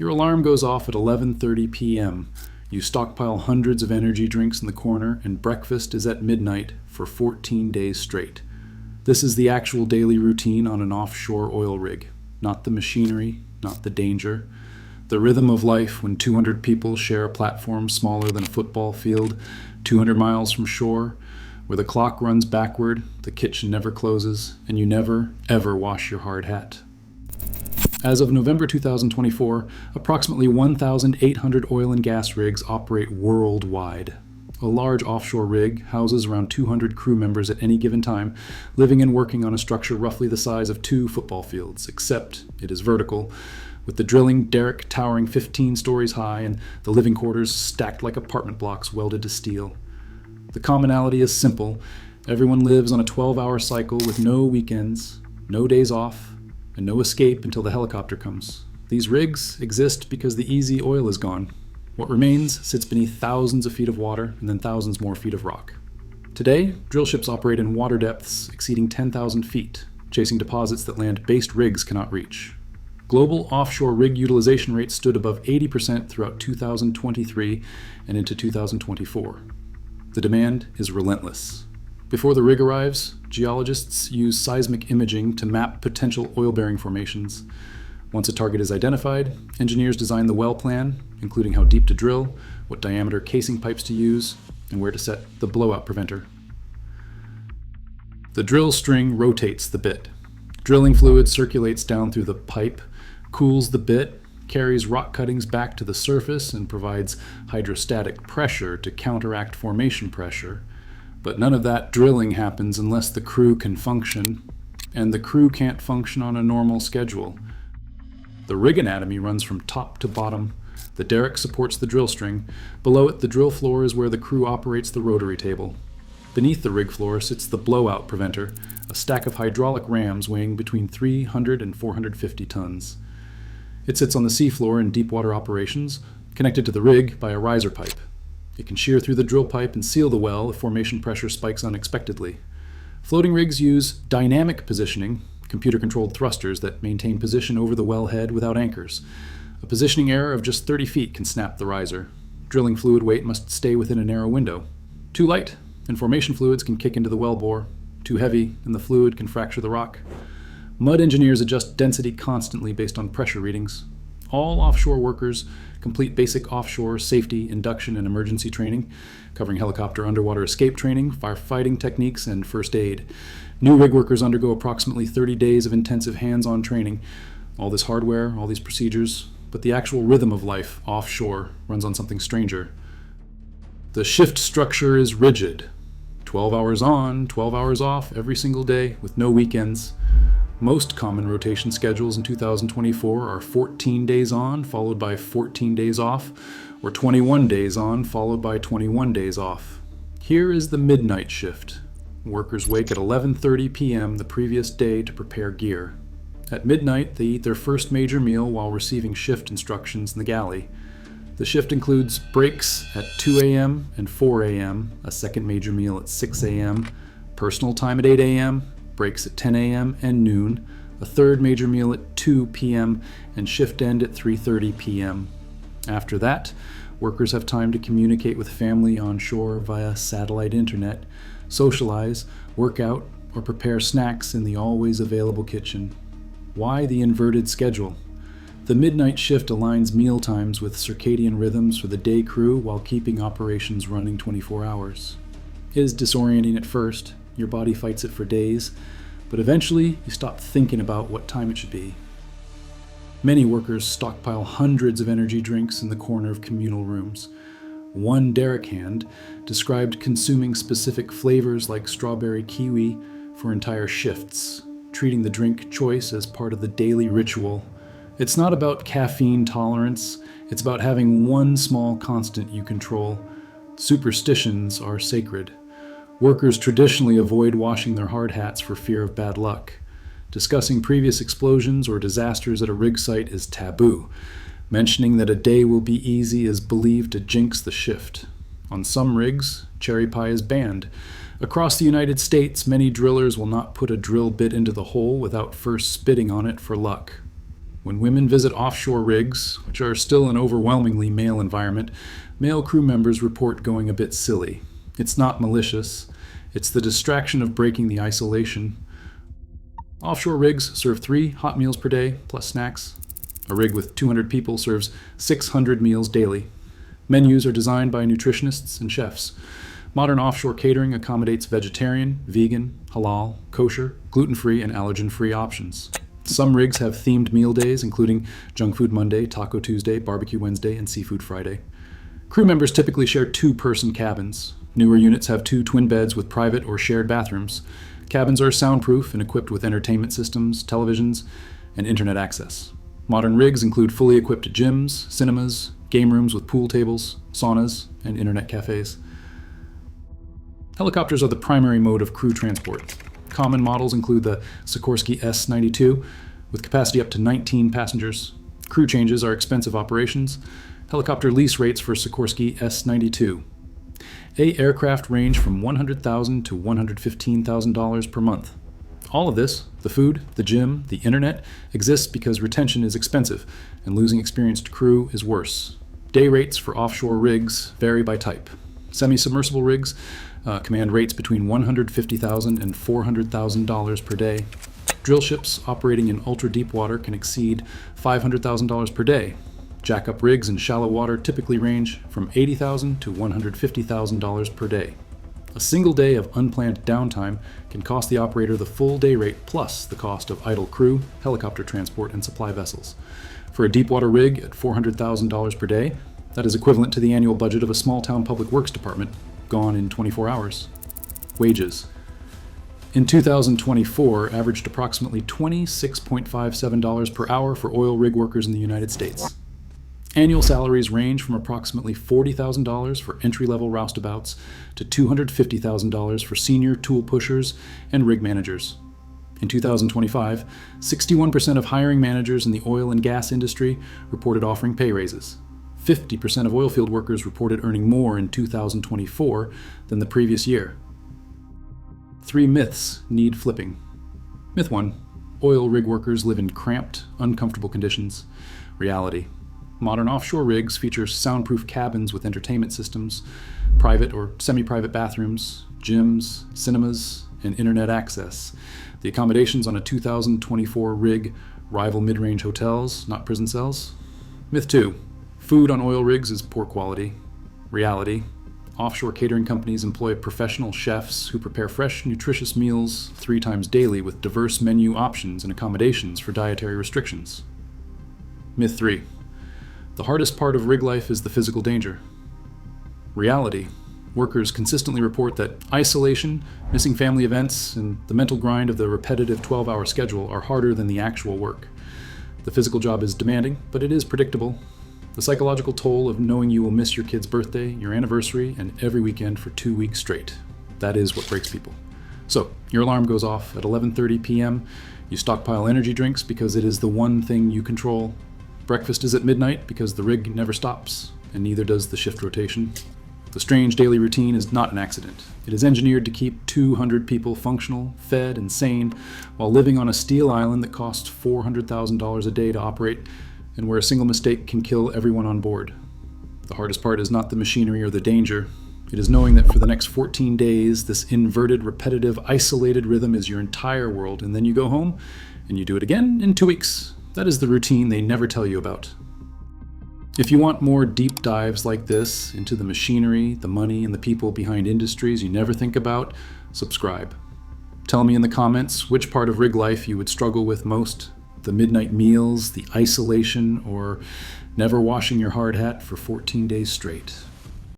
Your alarm goes off at 11:30 p.m. You stockpile hundreds of energy drinks in the corner, and breakfast is at midnight for 14 days straight. This is the actual daily routine on an offshore oil rig. Not the machinery, not the danger. The rhythm of life when 200 people share a platform smaller than a football field, 200 miles from shore, where the clock runs backward, the kitchen never closes, and you never, ever wash your hard hat. As of November 2024, approximately 1,800 oil and gas rigs operate worldwide. A large offshore rig houses around 200 crew members at any given time, living and working on a structure roughly the size of 2 football fields, except it is vertical, with the drilling derrick towering 15 stories high and the living quarters stacked like apartment blocks welded to steel. The commonality is simple. Everyone lives on a 12-hour cycle with no weekends, no days off, and no escape until the helicopter comes. These rigs exist because the easy oil is gone. What remains sits beneath thousands of feet of water and then thousands more feet of rock. Today, drill ships operate in water depths exceeding 10,000 feet, chasing deposits that land-based rigs cannot reach. Global offshore rig utilization rates stood above 80% throughout 2023 and into 2024. The demand is relentless. Before the rig arrives, geologists use seismic imaging to map potential oil-bearing formations. Once a target is identified, engineers design the well plan, including how deep to drill, what diameter casing pipes to use, and where to set the blowout preventer. The drill string rotates the bit. Drilling fluid circulates down through the pipe, cools the bit, carries rock cuttings back to the surface, and provides hydrostatic pressure to counteract formation pressure. But none of that drilling happens unless the crew can function, and the crew can't function on a normal schedule. The rig anatomy runs from top to bottom. The derrick supports the drill string. Below it, the drill floor is where the crew operates the rotary table. Beneath the rig floor sits the blowout preventer, a stack of hydraulic rams weighing between 300 and 450 tons. It sits on the seafloor in deep-water operations, connected to the rig by a riser pipe. It can shear through the drill pipe and seal the well if formation pressure spikes unexpectedly. Floating rigs use dynamic positioning, computer-controlled thrusters that maintain position over the wellhead without anchors. A positioning error of just 30 feet can snap the riser. Drilling fluid weight must stay within a narrow window. Too light, and formation fluids can kick into the wellbore. Too heavy, and the fluid can fracture the rock. Mud engineers adjust density constantly based on pressure readings. All offshore workers complete basic offshore safety, induction, and emergency training, covering helicopter underwater escape training, firefighting techniques, and first aid. New rig workers undergo approximately 30 days of intensive hands-on training. All this hardware, all these procedures, but the actual rhythm of life offshore runs on something stranger. The shift structure is rigid. 12 hours on, 12 hours off every single day with no weekends. Most common rotation schedules in 2024 are 14 days on, followed by 14 days off, or 21 days on, followed by 21 days off. Here is the midnight shift. Workers wake at 11:30 p.m. the previous day to prepare gear. At midnight, they eat their first major meal while receiving shift instructions in the galley. The shift includes breaks at 2 a.m. and 4 a.m., a second major meal at 6 a.m., personal time at 8 a.m., breaks at 10 a.m. and noon, a third major meal at 2 p.m., and shift end at 3:30 p.m. After that, workers have time to communicate with family on shore via satellite internet, socialize, work out, or prepare snacks in the always available kitchen. Why the inverted schedule? The midnight shift aligns meal times with circadian rhythms for the day crew while keeping operations running 24 hours. It is disorienting at first. Your body fights it for days, but eventually you stop thinking about what time it should be. Many workers stockpile hundreds of energy drinks in the corner of communal rooms. One derrick hand described consuming specific flavors like strawberry kiwi for entire shifts, treating the drink choice as part of the daily ritual. It's not about caffeine tolerance, it's about having one small constant you control. Superstitions are sacred. Workers traditionally avoid washing their hard hats for fear of bad luck. Discussing previous explosions or disasters at a rig site is taboo. Mentioning that a day will be easy is believed to jinx the shift. On some rigs, cherry pie is banned. Across the United States, many drillers will not put a drill bit into the hole without first spitting on it for luck. When women visit offshore rigs, which are still an overwhelmingly male environment, male crew members report going a bit silly. It's not malicious. It's the distraction of breaking the isolation. Offshore rigs serve 3 hot meals per day, plus snacks. A rig with 200 people serves 600 meals daily. Menus are designed by nutritionists and chefs. Modern offshore catering accommodates vegetarian, vegan, halal, kosher, gluten-free, and allergen-free options. Some rigs have themed meal days, including Junk Food Monday, Taco Tuesday, Barbecue Wednesday, and Seafood Friday. Crew members typically share 2-person cabins. Newer units have 2 twin beds with private or shared bathrooms. Cabins are soundproof and equipped with entertainment systems, televisions, and internet access. Modern rigs include fully equipped gyms, cinemas, game rooms with pool tables, saunas, and internet cafes. Helicopters are the primary mode of crew transport. Common models include the Sikorsky S-92, with capacity up to 19 passengers. Crew changes are expensive operations. Helicopter lease rates for Sikorsky S-92. Aircraft range from $100,000 to $115,000 per month. All of this, the food, the gym, the internet, exists because retention is expensive and losing experienced crew is worse. Day rates for offshore rigs vary by type. Semi-submersible rigs command rates between $150,000 and $400,000 per day. Drill ships operating in ultra-deep water can exceed $500,000 per day. Jack-up rigs in shallow water typically range from $80,000 to $150,000 per day. A single day of unplanned downtime can cost the operator the full day rate plus the cost of idle crew, helicopter transport, and supply vessels. For a deepwater rig at $400,000 per day, that is equivalent to the annual budget of a small-town public works department, gone in 24 hours. Wages. In 2024, averaged approximately $26.57 per hour for oil rig workers in the United States. Annual salaries range from approximately $40,000 for entry-level roustabouts to $250,000 for senior tool pushers and rig managers. In 2025, 61% of hiring managers in the oil and gas industry reported offering pay raises. 50% of oilfield workers reported earning more in 2024 than the previous year. 3 myths need flipping. Myth 1. Oil rig workers live in cramped, uncomfortable conditions. Reality. Modern offshore rigs feature soundproof cabins with entertainment systems, private or semi-private bathrooms, gyms, cinemas, and internet access. The accommodations on a 2024 rig rival mid-range hotels, not prison cells. Myth 2. Food on oil rigs is poor quality. Reality. Offshore catering companies employ professional chefs who prepare fresh, nutritious meals 3 times daily with diverse menu options and accommodations for dietary restrictions. Myth 3. The hardest part of rig life is the physical danger. Reality. Workers consistently report that isolation, missing family events, and the mental grind of the repetitive 12-hour schedule are harder than the actual work. The physical job is demanding, but it is predictable. The psychological toll of knowing you will miss your kid's birthday, your anniversary, and every weekend for 2 weeks straight. That is what breaks people. So, your alarm goes off at 11:30 p.m. You stockpile energy drinks because it is the one thing you control. Breakfast is at midnight because the rig never stops, and neither does the shift rotation. The strange daily routine is not an accident. It is engineered to keep 200 people functional, fed, and sane while living on a steel island that costs $400,000 a day to operate and where a single mistake can kill everyone on board. The hardest part is not the machinery or the danger. It is knowing that for the next 14 days, this inverted, repetitive, isolated rhythm is your entire world, and then you go home and you do it again in 2 weeks. That is the routine they never tell you about. If you want more deep dives like this into the machinery, the money, and the people behind industries you never think about, subscribe. Tell me in the comments which part of rig life you would struggle with most: the midnight meals, the isolation, or never washing your hard hat for 14 days straight.